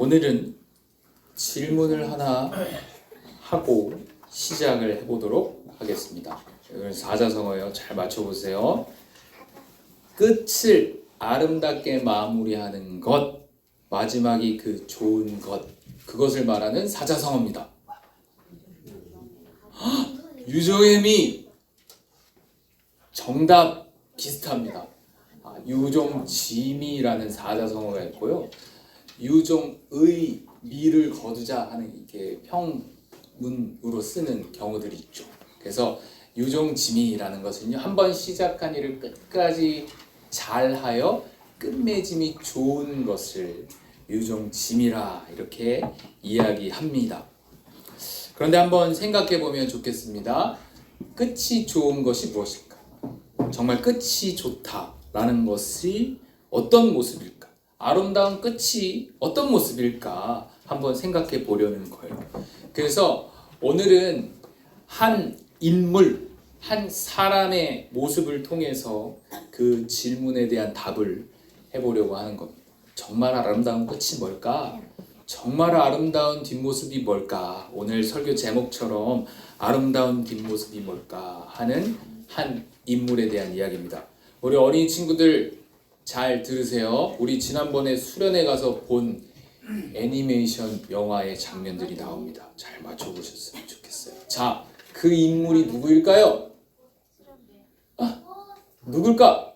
오늘은 질문을 하나 하고 시작을 해보도록 하겠습니다. 이건 사자성어예요. 잘 맞춰보세요. 끝을 아름답게 마무리하는 것, 마지막이 그 좋은 것, 그것을 말하는 사자성어입니다. 유종의미 정답 비슷합니다. 유종지미라는 사자성어가 있고요. 유종의 미를 거두자 하는 이렇게 평문으로 쓰는 경우들이 있죠. 그래서 유종지미라는 것은요, 한번 시작한 일을 끝까지 잘하여 끝맺음이 좋은 것을 유종지미라 이렇게 이야기합니다. 그런데 한번 생각해 보면 좋겠습니다. 끝이 좋은 것이 무엇일까? 정말 끝이 좋다라는 것이 어떤 모습일까? 아름다운 끝이 어떤 모습일까? 한번 생각해 보려는 거예요. 그래서 오늘은 한 인물, 한 사람의 모습을 통해서 그 질문에 대한 답을 해보려고 하는 겁니다. 정말 아름다운 끝이 뭘까? 정말 아름다운 뒷모습이 뭘까? 오늘 설교 제목처럼 아름다운 뒷모습이 뭘까? 하는 한 인물에 대한 이야기입니다. 우리 어린이 친구들 잘 들으세요. 우리 지난번에 수련회 가서 본 애니메이션 영화의 장면들이 나옵니다. 잘 맞춰보셨으면 좋겠어요. 자, 그 인물이 누구일까요? 누굴까?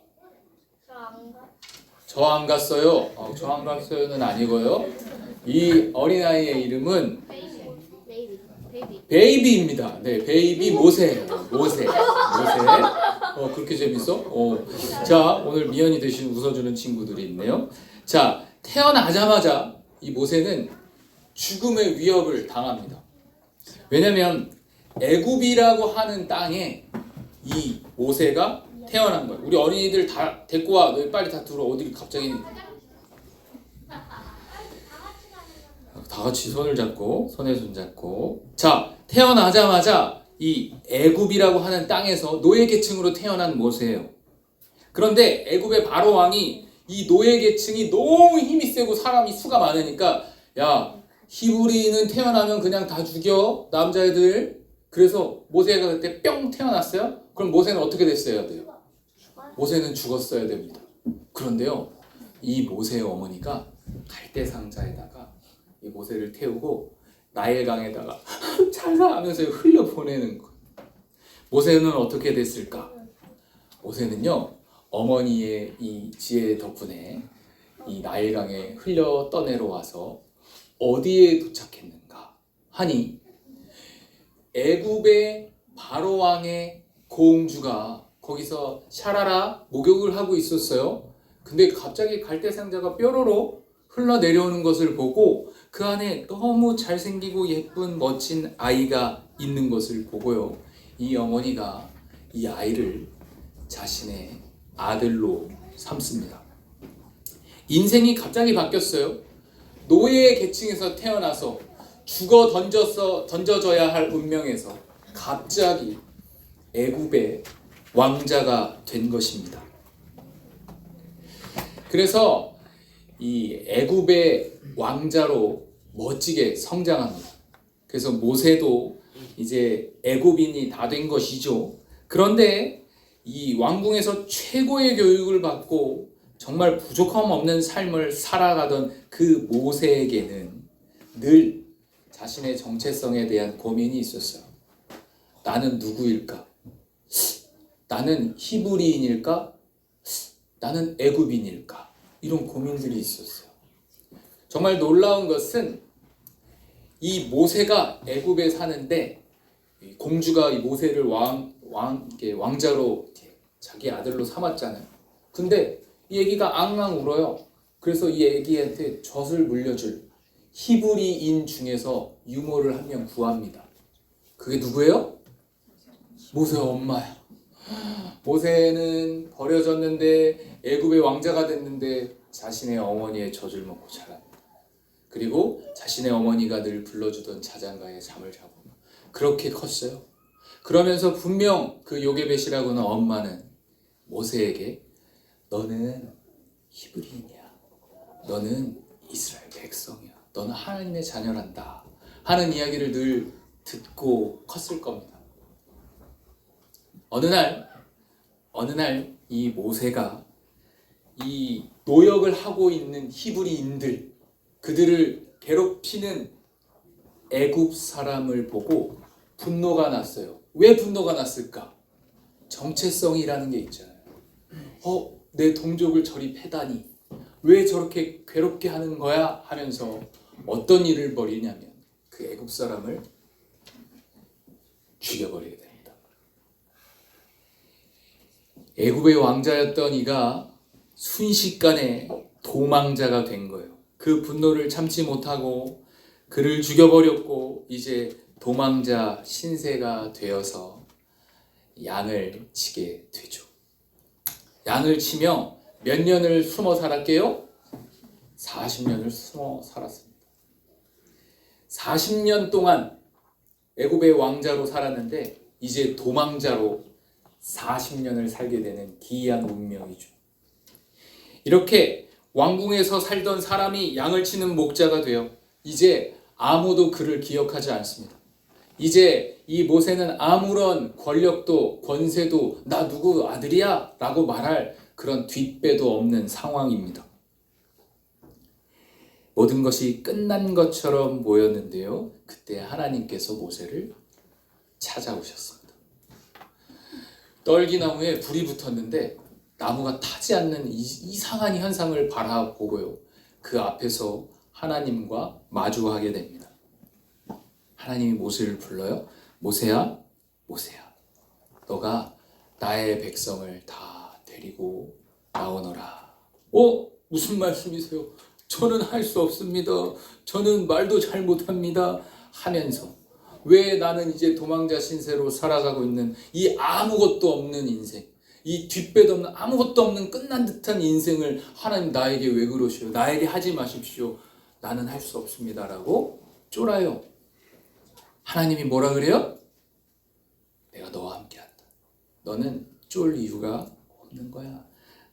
저 안 갔어요. 저 안 갔어요는 아니고요. 이 어린아이의 이름은 베이비입니다. 네, 베이비 모세예요. 모세. 그렇게 재밌어? 자, 오늘 미연이 대신 웃어주는 친구들이 있네요. 자, 태어나자마자 이 모세는 죽음의 위협을 당합니다. 왜냐면 애굽이라고 하는 땅에 이 모세가 태어난 거예요. 우리 어린이들 다 데리고 와. 너희 빨리 다 들어. 어디 갑자기 다 같이 손을 잡고 손에 손 잡고. 자, 태어나자마자 이 애굽이라고 하는 땅에서 노예 계층으로 태어난 모세예요. 그런데 애굽의 바로 왕이 이 노예 계층이 너무 힘이 세고 사람이 수가 많으니까, 야, 히브리인은 태어나면 그냥 다 죽여, 남자애들. 그래서 모세가 그때 뿅 태어났어요. 그럼 모세는 어떻게 됐어야 돼요? 모세는 죽었어야 됩니다. 그런데요, 이 모세의 어머니가 갈대 상자에다가 이 모세를 태우고 나일강에다가 잘가 하면서 흘려보내는 거예요. 모세는 어떻게 됐을까? 모세는요, 어머니의 이 지혜 덕분에 이 나일강에 흘려 떠내려 와서 어디에 도착했는가 하니, 애굽의 바로 왕의 공주가 거기서 샤라라 목욕을 하고 있었어요. 근데 갑자기 갈대 상자가 뾰로로 흘러 내려오는 것을 보고 그 안에 너무 잘생기고 예쁜 멋진 아이가 있는 것을 보고요, 이 어머니가 이 아이를 자신의 아들로 삼습니다. 인생이 갑자기 바뀌었어요. 노예 계층에서 태어나서 죽어 던져져야 할 운명에서 갑자기 애굽의 왕자가 된 것입니다. 그래서 이 애굽의 왕자로 멋지게 성장합니다. 그래서 모세도 이제 애굽인이 다 된 것이죠. 그런데 이 왕궁에서 최고의 교육을 받고 정말 부족함 없는 삶을 살아가던 그 모세에게는 늘 자신의 정체성에 대한 고민이 있었어요. 나는 누구일까? 나는 히브리인일까? 나는 애굽인일까? 이런 고민들이 있었어요. 정말 놀라운 것은 이 모세가 애굽에 사는데 공주가 이 모세를 왕자로 자기 아들로 삼았잖아요. 근데 이 애기가 앙앙 울어요. 그래서 이 애기한테 젖을 물려줄 히브리인 중에서 유모를 한 명 구합니다. 그게 누구예요? 모세 엄마야. 모세는 버려졌는데 애굽의 왕자가 됐는데 자신의 어머니의 젖을 먹고 자랍니다. 그리고 자신의 어머니가 늘 불러주던 자장가에 잠을 자고 그렇게 컸어요. 그러면서 분명 그 요게벳이라고 하는 엄마는 모세에게 너는 히브리인이야. 너는 이스라엘 백성이야. 너는 하나님의 자녀란다 하는 이야기를 늘 듣고 컸을 겁니다. 어느 날 이 모세가 이 노역을 하고 있는 히브리인들, 그들을 괴롭히는 애굽 사람을 보고 분노가 났어요. 왜 분노가 났을까? 정체성이라는 게 있잖아요. 내 동족을 저리 패다니, 왜 저렇게 괴롭게 하는 거야? 하면서 어떤 일을 벌이냐면 그 애굽 사람을 죽여버리게 됩니다. 애굽의 왕자였던 이가 순식간에 도망자가 된 거예요. 그 분노를 참지 못하고 그를 죽여버렸고 이제 도망자 신세가 되어서 양을 치게 되죠. 양을 치며 몇 년을 숨어 살았게요? 40년을 숨어 살았습니다. 40년 동안 애굽의 왕자로 살았는데 이제 도망자로 40년을 살게 되는 기이한 운명이죠. 이렇게 왕궁에서 살던 사람이 양을 치는 목자가 되어 이제 아무도 그를 기억하지 않습니다. 이제 이 모세는 아무런 권력도 권세도 나 누구 아들이야 라고 말할 그런 뒷배도 없는 상황입니다. 모든 것이 끝난 것처럼 보였는데요. 그때 하나님께서 모세를 찾아오셨습니다. 떨기나무에 불이 붙었는데 나무가 타지 않는 이상한 현상을 바라보고요. 그 앞에서 하나님과 마주하게 됩니다. 하나님이 모세를 불러요. 모세야, 모세야, 너가 나의 백성을 다 데리고 나오너라. 무슨 말씀이세요? 저는 할 수 없습니다. 저는 말도 잘 못합니다. 하면서 왜 나는 이제 도망자 신세로 살아가고 있는 이 아무것도 없는 인생, 이 뒷배도 없는 아무것도 없는 끝난 듯한 인생을 하나님 나에게 왜 그러시오? 나에게 하지 마십시오. 나는 할 수 없습니다. 라고 쫄아요. 하나님이 뭐라 그래요? 내가 너와 함께한다. 너는 쫄 이유가 없는 거야.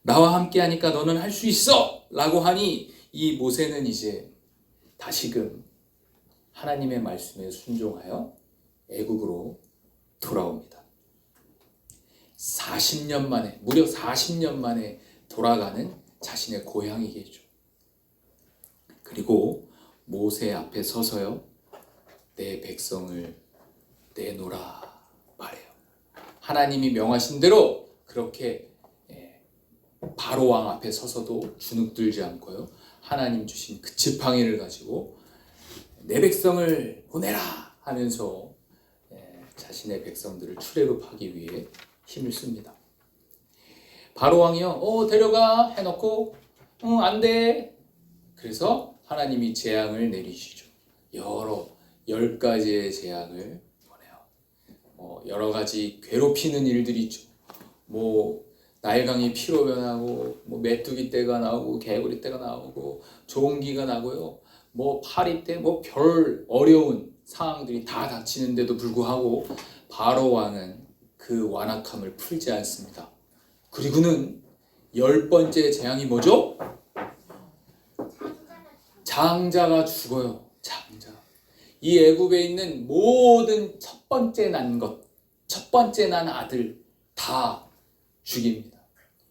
나와 함께하니까 너는 할 수 있어! 라고 하니 이 모세는 이제 다시금 하나님의 말씀에 순종하여 애굽으로 돌아옵니다. 40년 만에, 무려 40년 만에 돌아가는 자신의 고향이겠죠. 그리고 모세 앞에 서서요, 내 백성을 내놓으라 말해요. 하나님이 명하신 대로 그렇게 바로 왕 앞에 서서도 주눅들지 않고요, 하나님 주신 그 지팡이를 가지고 내 백성을 보내라 하면서 자신의 백성들을 출애굽하기 위해 힘을 씁니다. 바로 왕이요, 데려가 해놓고 안 돼. 그래서 하나님이 재앙을 내리시죠. 10가지의 재앙을 보내요. 여러 가지 괴롭히는 일들이 있죠. 나일강이 피로 변하고, 메뚜기 떼가 나오고, 개구리 떼가 나오고, 조홍기가 나고요. 파리 떼, 별 어려운 상황들이 다 닥치는데도 불구하고 바로 왕은 그 완악함을 풀지 않습니다. 그리고는 10번째 재앙이 뭐죠? 장자가 죽어요. 장자. 이 애굽에 있는 모든 첫 번째 난 아들 다 죽입니다.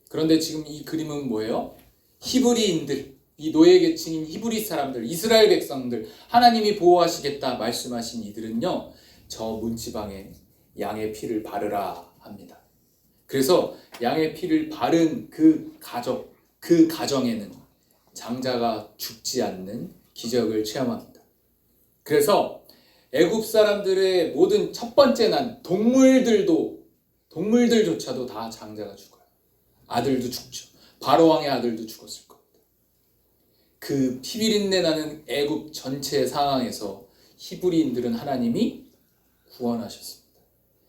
그런데 지금 이 그림은 뭐예요? 히브리인들, 이 노예 계층인 히브리 사람들, 이스라엘 백성들, 하나님이 보호하시겠다 말씀하신 이들은요, 저 문지방에 양의 피를 바르라 합니다. 그래서 양의 피를 바른 그 가정에는 장자가 죽지 않는 기적을 체험합니다. 그래서 애굽 사람들의 모든 첫 번째 난 동물들조차도 다 장자가 죽어요. 아들도 죽죠. 바로 왕의 아들도 죽었을 겁니다. 그 피비린내 나는 애굽 전체 상황에서 히브리인들은 하나님이 구원하셨습니다.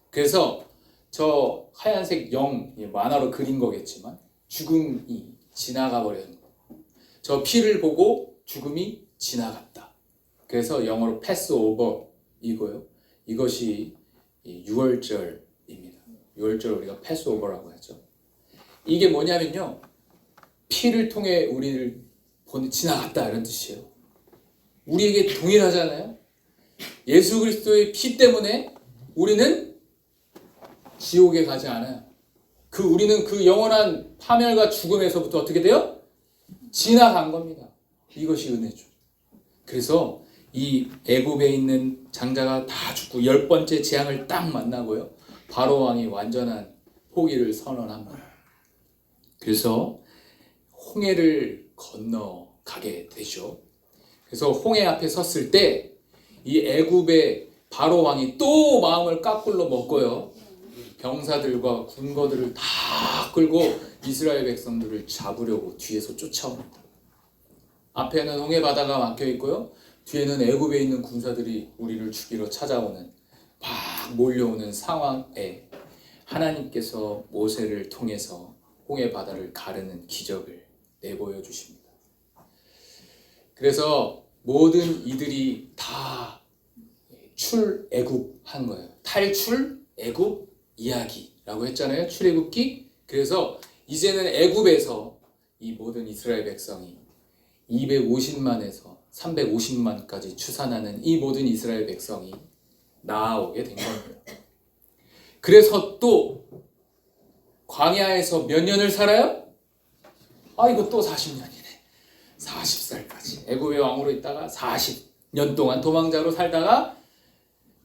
그래서 저 하얀색 영, 만화로 그린 거겠지만 죽음이 지나가 버리는 거예요. 저 피를 보고 죽음이 지나갔다. 그래서 영어로 패스 오버 이거요. 이것이 6월절입니다. 6월절 우리가 패스 오버라고 하죠. 이게 뭐냐면요, 피를 통해 우리를 지나갔다 이런 뜻이에요. 우리에게 동일하잖아요. 예수 그리스도의 피 때문에 우리는 지옥에 가지 않아요. 우리는 그 영원한 파멸과 죽음에서부터 어떻게 돼요? 지나간 겁니다. 이것이 은혜죠. 그래서 이 애굽에 있는 장자가 다 죽고 10번째 재앙을 딱 만나고요. 바로 왕이 완전한 포기를 선언합니다. 그래서 홍해를 건너가게 되죠. 그래서 홍해 앞에 섰을 때 이 애굽의 바로 왕이 또 마음을 까꿀로 먹고요. 병사들과 군거들을 다 끌고 이스라엘 백성들을 잡으려고 뒤에서 쫓아옵니다. 앞에는 홍해 바다가 막혀 있고요. 뒤에는 애굽에 있는 군사들이 우리를 죽이러 찾아오는 막 몰려오는 상황에 하나님께서 모세를 통해서 홍해 바다를 가르는 기적을 내보여 주십니다. 그래서 모든 이들이 다 출애굽한 거예요. 탈출 애굽 이야기라고 했잖아요. 출애굽기. 그래서 이제는 애굽에서 이 모든 이스라엘 백성이 250만에서 350만까지 추산하는 이 모든 이스라엘 백성이 나아오게 된 겁니다. 그래서 또 광야에서 몇 년을 살아요? 이거 또 40년이네. 40살까지 애굽의 왕으로 있다가 40년 동안 도망자로 살다가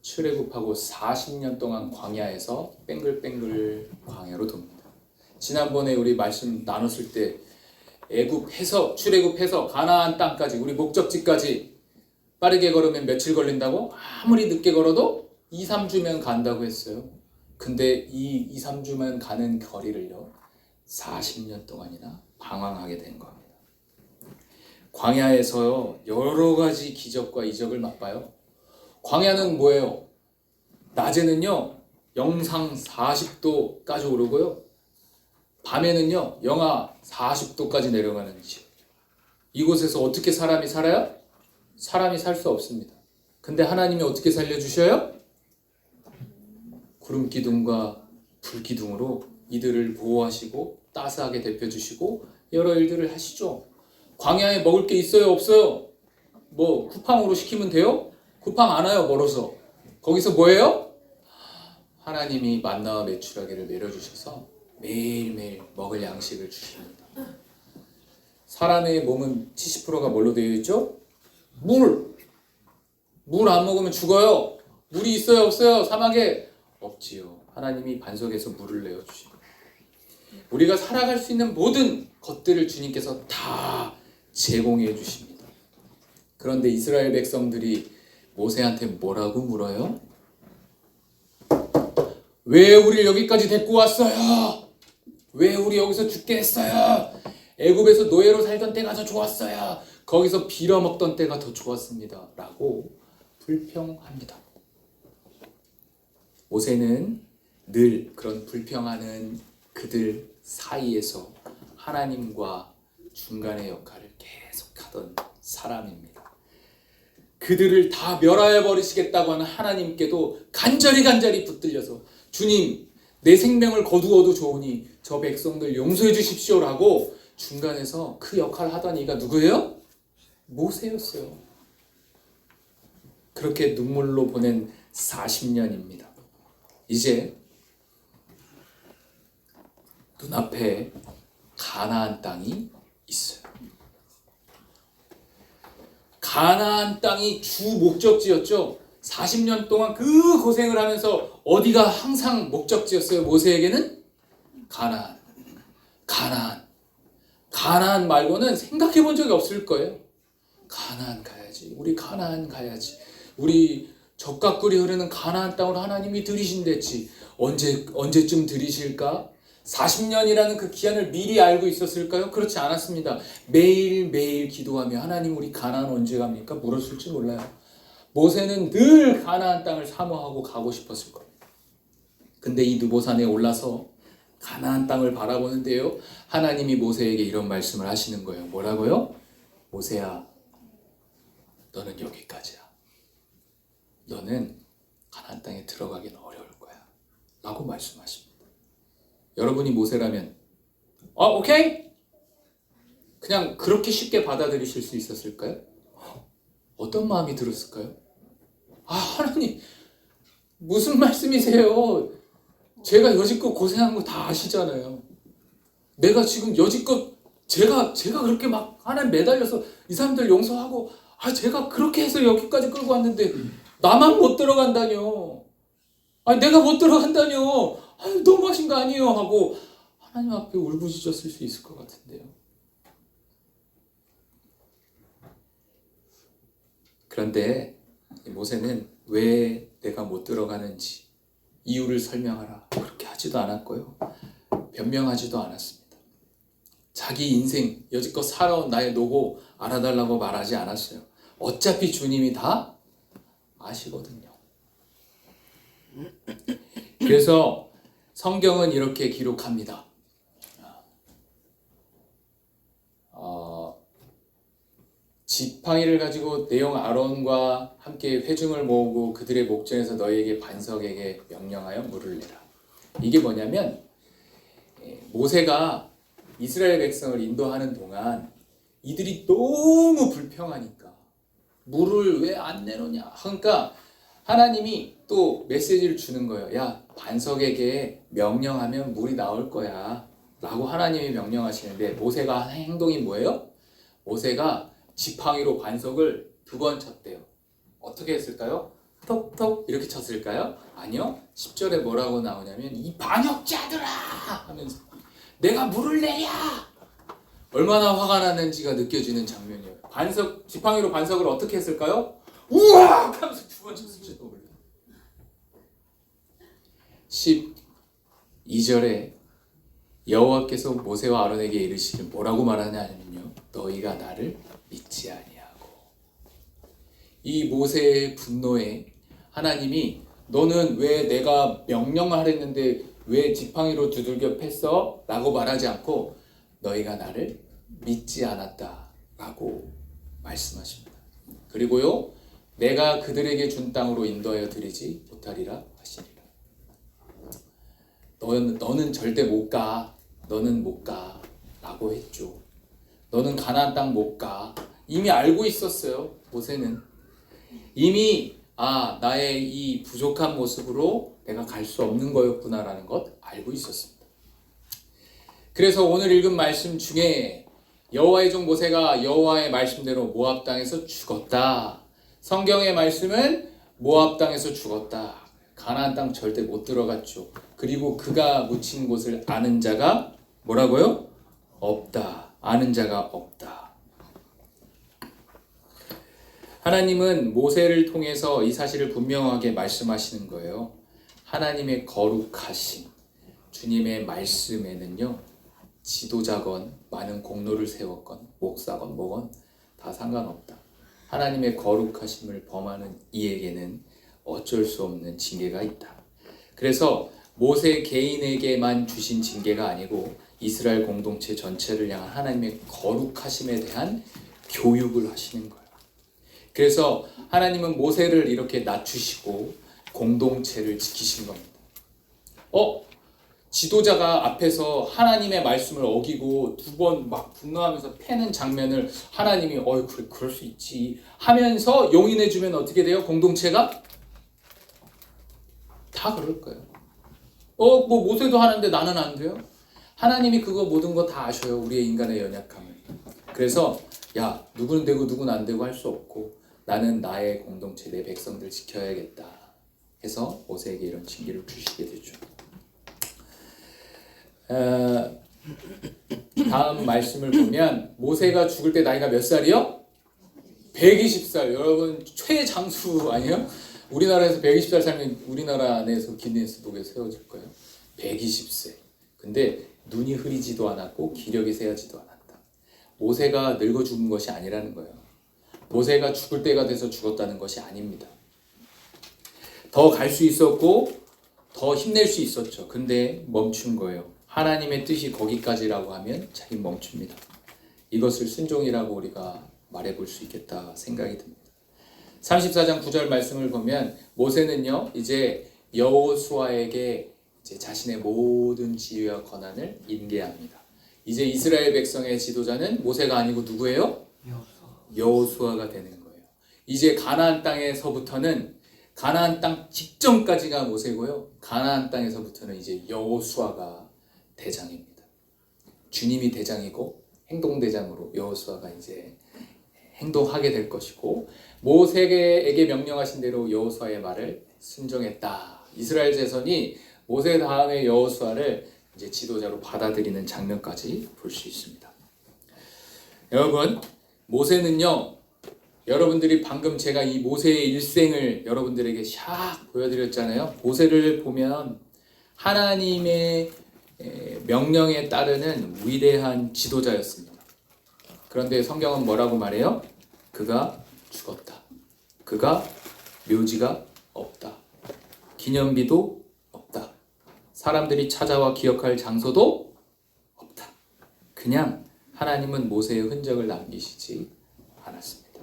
출애굽하고 40년 동안 광야에서 뱅글뱅글 광야로 돕니다. 지난번에 우리 말씀 나눴을 때 애굽해서 출애굽해서 가나안 땅까지 우리 목적지까지 빠르게 걸으면 며칠 걸린다고? 아무리 늦게 걸어도 2, 3주면 간다고 했어요. 근데 이 2, 3주만 가는 거리를요 40년 동안이나 방황하게 된 겁니다. 광야에서요 여러 가지 기적과 이적을 맛봐요. 광야는 뭐예요? 낮에는요 영상 40도까지 오르고요 밤에는요 영하 40도까지 내려가는 집. 이곳에서 어떻게 사람이 살아요? 사람이 살 수 없습니다. 근데 하나님이 어떻게 살려주셔요? 구름 기둥과 불 기둥으로 이들을 보호하시고 따스하게 데펴주시고 여러 일들을 하시죠. 광야에 먹을 게 있어요? 없어요? 뭐 쿠팡으로 시키면 돼요? 쿠팡 안 와요 멀어서. 거기서 뭐예요? 하나님이 만나와 메추라기를 내려주셔서 매일매일 먹을 양식을 주십니다. 사람의 몸은 70%가 뭘로 되어 있죠? 물! 물 안 먹으면 죽어요. 물이 있어요 없어요? 사막에? 없지요. 하나님이 반석에서 물을 내어주십니다. 우리가 살아갈 수 있는 모든 것들을 주님께서 다 제공해 주십니다. 그런데 이스라엘 백성들이 모세한테 뭐라고 물어요? 왜 우리를 여기까지 데리고 왔어요? 왜 우리 여기서 죽게 했어요? 애굽에서 노예로 살던 때가 더 좋았어요. 거기서 빌어먹던 때가 더 좋았습니다. 라고 불평합니다. 모세는 늘 그런 불평하는 그들 사이에서 하나님과 중간의 역할을 계속하던 사람입니다. 그들을 다 멸하여 버리시겠다고 하는 하나님께도 간절히 붙들려서 주님 내 생명을 거두어도 좋으니 저 백성들 용서해 주십시오라고 중간에서 그 역할을 하던 이가 누구예요? 모세였어요. 그렇게 눈물로 보낸 40년입니다. 이제 눈앞에 가나안 땅이 있어요. 가나안 땅이 주 목적지였죠. 40년 동안 그 고생을 하면서 어디가 항상 목적지였어요. 모세에게는 가나안. 가나안 말고는 생각해 본 적이 없을 거예요. 가나안 가야지. 우리 가나안 가야지. 우리 젖과 꿀이 흐르는 가나안 땅으로 하나님이 들이신댔지. 언제쯤 들이실까? 40년이라는 그 기한을 미리 알고 있었을까요? 그렇지 않았습니다. 매일매일 기도하며 하나님 우리 가나안 언제 갑니까? 물었을지 몰라요. 모세는 늘 가나안 땅을 사모하고 가고 싶었을 거예요. 근데 이 느보산에 올라서 가나안 땅을 바라보는데요. 하나님이 모세에게 이런 말씀을 하시는 거예요. 뭐라고요? 모세야, 너는 여기까지야. 너는 가나안 땅에 들어가기는 어려울 거야. 라고 말씀하십니다. 여러분이 모세라면 오케이? 그냥 그렇게 쉽게 받아들이실 수 있었을까요? 어떤 마음이 들었을까요? 아, 하나님 무슨 말씀이세요? 제가 여지껏 고생한 거 다 아시잖아요. 내가 지금 여지껏 제가 그렇게 막 하나님 매달려서 이 사람들 용서하고 제가 그렇게 해서 여기까지 끌고 왔는데 나만 못 들어간다뇨. 내가 못 들어간다뇨. 너무하신 거 아니에요? 하고 하나님 앞에 울부짖었을 수 있을 것 같은데요. 그런데 모세는 왜 내가 못 들어가는지 이유를 설명하라 그렇게 하지도 않았고요. 변명하지도 않았습니다. 자기 인생 여지껏 살아온 나의 노고 알아달라고 말하지 않았어요. 어차피 주님이 다 아시거든요. 그래서 성경은 이렇게 기록합니다. 지팡이를 가지고 내용 아론과 함께 회중을 모으고 그들의 목전에서 너희에게 반석에게 명령하여 물을 내라. 이게 뭐냐면 모세가 이스라엘 백성을 인도하는 동안 이들이 너무 불평하니까 물을 왜 안 내놓냐. 그러니까 하나님이 또 메시지를 주는 거예요. 야, 반석에게 명령하면 물이 나올 거야 라고 하나님이 명령하시는데 모세가 한 행동이 뭐예요? 모세가 지팡이로 반석을 2번 쳤대요. 어떻게 했을까요? 톡톡 이렇게 쳤을까요? 아니요. 10절에 뭐라고 나오냐면 이 반역자들아 하면서 내가 물을 내랴. 얼마나 화가 나는지가 느껴지는 장면이에요. 지팡이로 반석을 어떻게 했을까요? 우와 하면서 2번 쳤을지도 몰라요. 12절에 여호와께서 모세와 아론에게 이르시길 뭐라고 말하냐면요. 너희가 나를 믿지 아니하고. 이 모세의 분노에 하나님이 너는 왜 내가 명령하랬는데 왜 지팡이로 두들겨 팼어? 라고 말하지 않고 너희가 나를 믿지 않았다 라고 말씀하십니다. 그리고요 내가 그들에게 준 땅으로 인도하여 드리지 못하리라 하시니라. 너는 절대 못 가. 너는 못 가 라고 했죠. 너는 가나안 땅 못 가. 이미 알고 있었어요. 모세는 이미 나의 이 부족한 모습으로 내가 갈 수 없는 거였구나라는 것 알고 있었습니다. 그래서 오늘 읽은 말씀 중에 여호와의 종 모세가 여호와의 말씀대로 모압 땅에서 죽었다. 성경의 말씀은 모압 땅에서 죽었다. 가나안 땅 절대 못 들어갔죠. 그리고 그가 묻힌 곳을 아는 자가 뭐라고요? 없다. 아는 자가 없다. 하나님은 모세를 통해서 이 사실을 분명하게 말씀하시는 거예요. 하나님의 거룩하심, 주님의 말씀에는요, 지도자건 많은 공로를 세웠건 목사건 뭐건 다 상관없다. 하나님의 거룩하심을 범하는 이에게는 어쩔 수 없는 징계가 있다. 그래서 모세 개인에게만 주신 징계가 아니고 이스라엘 공동체 전체를 향한 하나님의 거룩하심에 대한 교육을 하시는 거예요. 그래서 하나님은 모세를 이렇게 낮추시고 공동체를 지키신 겁니다. 지도자가 앞에서 하나님의 말씀을 어기고 2번 막 분노하면서 패는 장면을 하나님이 그래, 그럴 수 있지 하면서 용인해주면 어떻게 돼요? 공동체가 다 그럴 거예요. 뭐 모세도 하는데 나는 안 돼요? 하나님이 그거 모든 거 다 아셔요. 우리의 인간의 연약함을. 그래서 야, 누구는 되고 누구는 안 되고 할 수 없고 나는 나의 공동체, 내 백성들 지켜야겠다 해서 모세에게 이런 징계를 주시게 되죠. 다음 말씀을 보면 모세가 죽을 때 나이가 몇 살이요? 120살. 여러분 최장수 아니에요? 우리나라에서 120살 살면 우리나라 안에서 기네스북에 세워질 거예요. 120세. 근데 눈이 흐리지도 않았고 기력이 쇠하지도 않았다. 모세가 늙어 죽은 것이 아니라는 거예요. 모세가 죽을 때가 돼서 죽었다는 것이 아닙니다. 더 갈 수 있었고 더 힘낼 수 있었죠. 근데 멈춘 거예요. 하나님의 뜻이 거기까지라고 하면 자기 멈춥니다. 이것을 순종이라고 우리가 말해볼 수 있겠다 생각이 듭니다. 34장 9절 말씀을 보면 모세는요 이제 여호수아에게 이제 자신의 모든 지위와 권한을 인계합니다. 이제 이스라엘 백성의 지도자는 모세가 아니고 누구예요? 여호수아가 되는 거예요. 이제 가나안 땅에서부터는 가나안 땅 직전까지가 모세고요. 가나안 땅에서부터는 이제 여호수아가 대장입니다. 주님이 대장이고 행동대장으로 여호수아가 이제 행동하게 될 것이고, 모세에게 명령하신 대로 여호수아의 말을 순종했다. 이스라엘 자손이 모세 다음에 여호수아를 이제 지도자로 받아들이는 장면까지 볼 수 있습니다. 여러분, 모세는요, 여러분들이 방금 제가 이 모세의 일생을 여러분들에게 샥 보여드렸잖아요. 모세를 보면 하나님의 명령에 따르는 위대한 지도자였습니다. 그런데 성경은 뭐라고 말해요? 그가 죽었다. 그가 묘지가 없다. 기념비도 없다. 사람들이 찾아와 기억할 장소도 없다. 그냥 하나님은 모세의 흔적을 남기시지 않았습니다.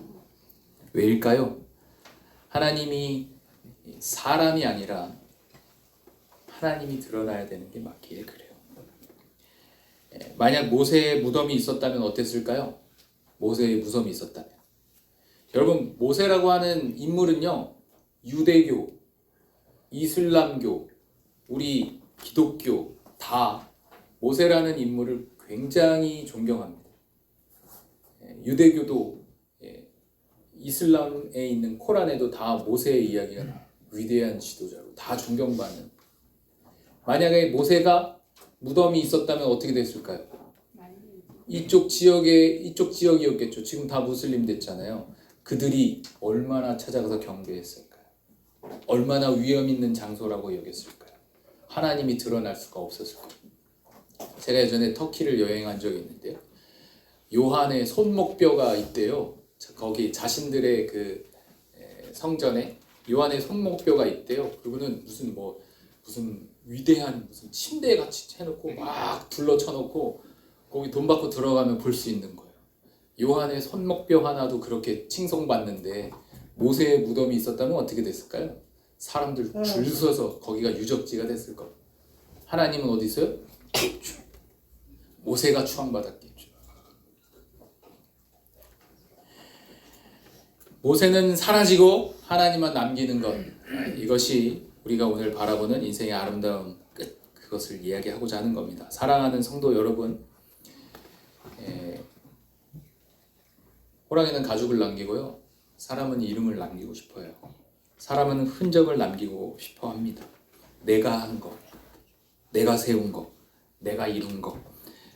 왜일까요? 하나님이 사람이 아니라 하나님이 드러나야 되는 게 맞기에 그래요. 만약 모세의 무덤이 있었다면 어땠을까요? 모세의 무덤이 있었다면. 여러분, 모세라고 하는 인물은요, 유대교, 이슬람교, 우리 기독교 다 모세라는 인물을 굉장히 존경합니다. 유대교도, 이슬람에 있는 코란에도 다 모세의 이야기가 나와요. 위대한 지도자로 다 존경받는. 만약에 모세가 무덤이 있었다면 어떻게 됐을까요? 이쪽 지역이었겠죠. 지금 다 무슬림 됐잖아요. 그들이 얼마나 찾아가서 경배했을까요? 얼마나 위험 있는 장소라고 여겼을까요? 하나님이 드러날 수가 없었을 거예요. 제가 예전에 터키를 여행한 적이 있는데요. 요한의 손목뼈가 있대요. 거기 자신들의 그 성전에 요한의 손목뼈가 있대요. 그거는 무슨 위대한 무슨 침대 같이 해놓고 막 둘러쳐놓고 거기 돈 받고 들어가면 볼 수 있는 거예요. 요한의 손목뼈 하나도 그렇게 칭송받는데 모세의 무덤이 있었다면 어떻게 됐을까요? 사람들 줄 서서 거기가 유적지가 됐을 겁니다. 하나님은 어디 있어요? 모세가 추앙받았겠죠. 모세는 사라지고 하나님만 남기는 것, 이것이 우리가 오늘 바라보는 인생의 아름다운 끝, 그것을 이야기하고자 하는 겁니다. 사랑하는 성도 여러분, 호랑이는 가죽을 남기고요, 사람은 이름을 남기고 싶어요. 사람은 흔적을 남기고 싶어 합니다. 내가 한 것, 내가 세운 것, 내가 이룬 것.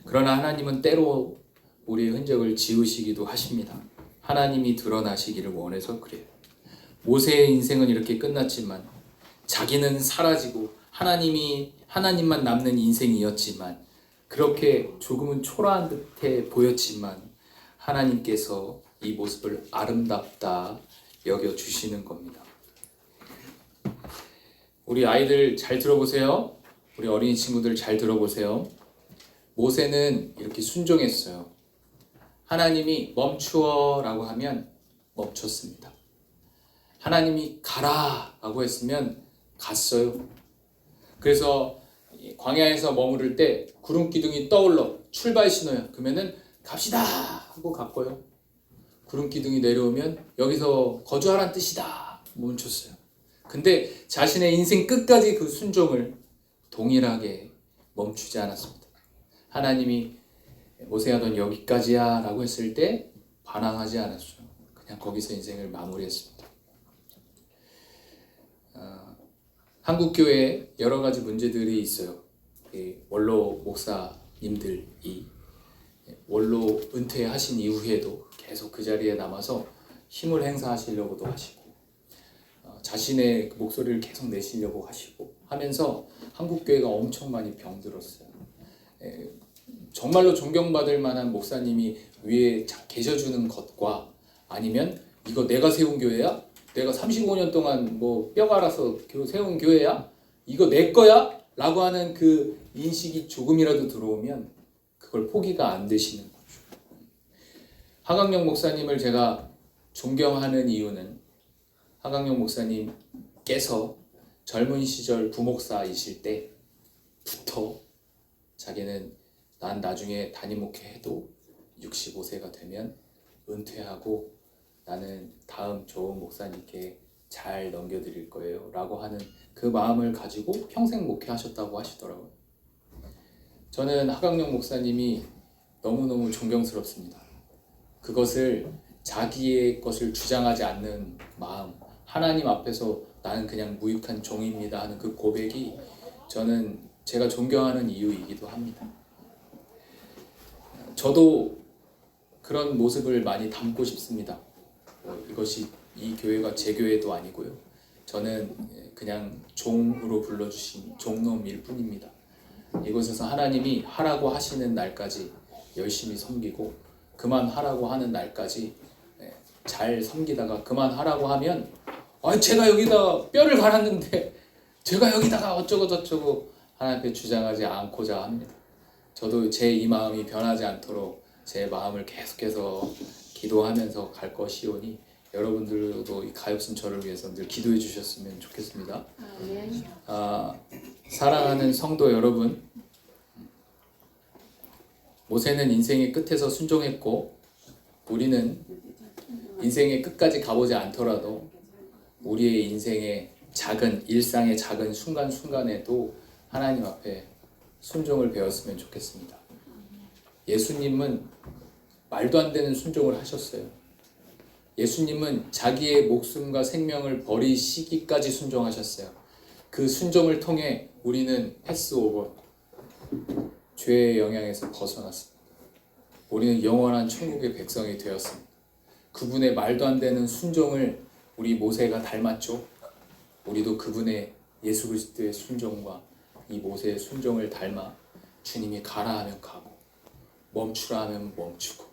그러나 하나님은 때로 우리의 흔적을 지우시기도 하십니다. 하나님이 드러나시기를 원해서 그래요. 모세의 인생은 이렇게 끝났지만 자기는 사라지고 하나님만 남는 인생이었지만, 그렇게 조금은 초라한 듯해 보였지만 하나님께서 이 모습을 아름답다 여겨주시는 겁니다. 우리 아이들 잘 들어보세요. 우리 어린이 친구들 잘 들어보세요. 모세는 이렇게 순종했어요. 하나님이 멈추어 라고 하면 멈췄습니다. 하나님이 가라 라고 했으면 갔어요. 그래서 광야에서 머무를 때 구름 기둥이 떠올라 출발 신호야. 그러면은 갑시다 하고 갔고요. 구름 기둥이 내려오면 여기서 거주하라는 뜻이다 멈췄어요. 근데 자신의 인생 끝까지 그 순종을 동일하게 멈추지 않았습니다. 하나님이 모세야 넌 여기까지야 라고 했을 때 반항하지 않았어요. 그냥 거기서 인생을 마무리했습니다. 한국교회에 여러 가지 문제들이 있어요. 원로 목사님들이 원로 은퇴하신 이후에도 계속 그 자리에 남아서 힘을 행사하시려고도 하시고, 자신의 목소리를 계속 내시려고 하시고 하면서 한국교회가 엄청 많이 병들었어요. 정말로 존경받을 만한 목사님이 위에 계셔주는 것과, 아니면 이거 내가 세운 교회야? 내가 35년 동안 뼈 갈아서 세운 교회야? 이거 내 거야? 라고 하는 그 인식이 조금이라도 들어오면 그걸 포기가 안 되시는 거죠. 하강영 목사님을 제가 존경하는 이유는, 하강영 목사님께서 젊은 시절 부목사이실 때부터 자기는 난 나중에 담임 목회해도 65세가 되면 은퇴하고 나는 다음 좋은 목사님께 잘 넘겨드릴 거예요 라고 하는 그 마음을 가지고 평생 목회하셨다고 하시더라고요. 저는 하강용 목사님이 너무너무 존경스럽습니다. 그것을 자기의 것을 주장하지 않는 마음, 하나님 앞에서 나는 그냥 무익한 종입니다 하는 그 고백이 저는 제가 존경하는 이유이기도 합니다. 저도 그런 모습을 많이 담고 싶습니다. 이것이 이 교회가 제 교회도 아니고요. 저는 그냥 종으로 불러주신 종놈일 뿐입니다. 이곳에서 하나님이 하라고 하시는 날까지 열심히 섬기고 그만하라고 하는 날까지 잘 섬기다가 그만하라고 하면 제가 여기다 뼈를 갈았는데 제가 여기다가 어쩌고 저쩌고 하나님 앞에 주장하지 않고자 합니다. 저도 제 이 마음이 변하지 않도록 제 마음을 계속해서 기도하면서 갈 것이오니 여러분들도 이 가엾은 저를 위해서 늘 기도해 주셨으면 좋겠습니다. 사랑하는 성도 여러분, 모세는 인생의 끝에서 순종했고 우리는 인생의 끝까지 가보지 않더라도 우리의 인생의 작은 일상의 작은 순간순간에도 하나님 앞에 순종을 배웠으면 좋겠습니다. 예수님은 말도 안 되는 순종을 하셨어요. 예수님은 자기의 목숨과 생명을 버리시기까지 순종하셨어요. 그 순종을 통해 우리는 패스오버, 죄의 영향에서 벗어났습니다. 우리는 영원한 천국의 백성이 되었습니다. 그분의 말도 안 되는 순종을 우리 모세가 닮았죠. 우리도 그분의 예수 그리스도의 순종과 이 모세의 순종을 닮아 주님이 가라 하면 가고 멈추라 하면 멈추고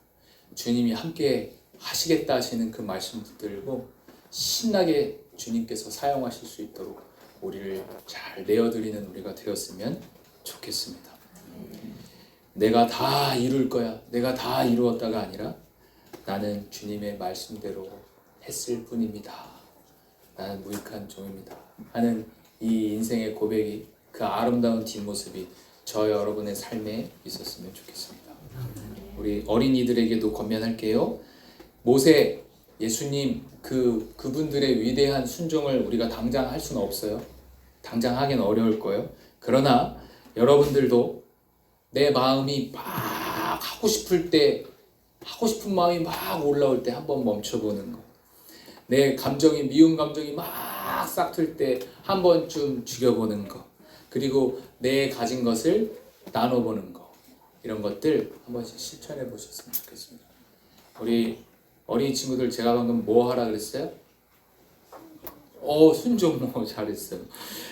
주님이 함께 하시겠다 하시는 그 말씀 붙들고 신나게 주님께서 사용하실 수 있도록 우리를 잘 내어드리는 우리가 되었으면 좋겠습니다. 내가 다 이룰 거야, 내가 다 이루었다가 아니라 나는 주님의 말씀대로 했을 뿐입니다. 나는 무익한 종입니다 하는 이 인생의 고백이, 그 아름다운 뒷모습이 저 여러분의 삶에 있었으면 좋겠습니다. 우리 어린이들에게도 권면할게요. 모세, 예수님, 그분들의 위대한 순종을 우리가 당장 할 수는 없어요. 당장 하긴 어려울 거예요. 그러나 여러분들도 내 마음이 막 하고 싶을 때, 하고 싶은 마음이 막 올라올 때 한번 멈춰보는 거. 내 감정이, 미운 감정이 막 싹틀 때 한 번쯤 죽여보는 거. 그리고 내 가진 것을 나눠보는 거. 이런 것들 한 번씩 실천해 보셨으면 좋겠습니다. 우리 어린이 친구들, 제가 방금 뭐 하라 그랬어요? 순종 잘했어요.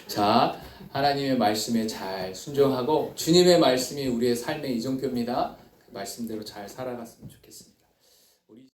자, 하나님의 말씀에 잘 순종하고 주님의 말씀이 우리의 삶의 이정표입니다. 그 말씀대로 잘 살아갔으면 좋겠습니다.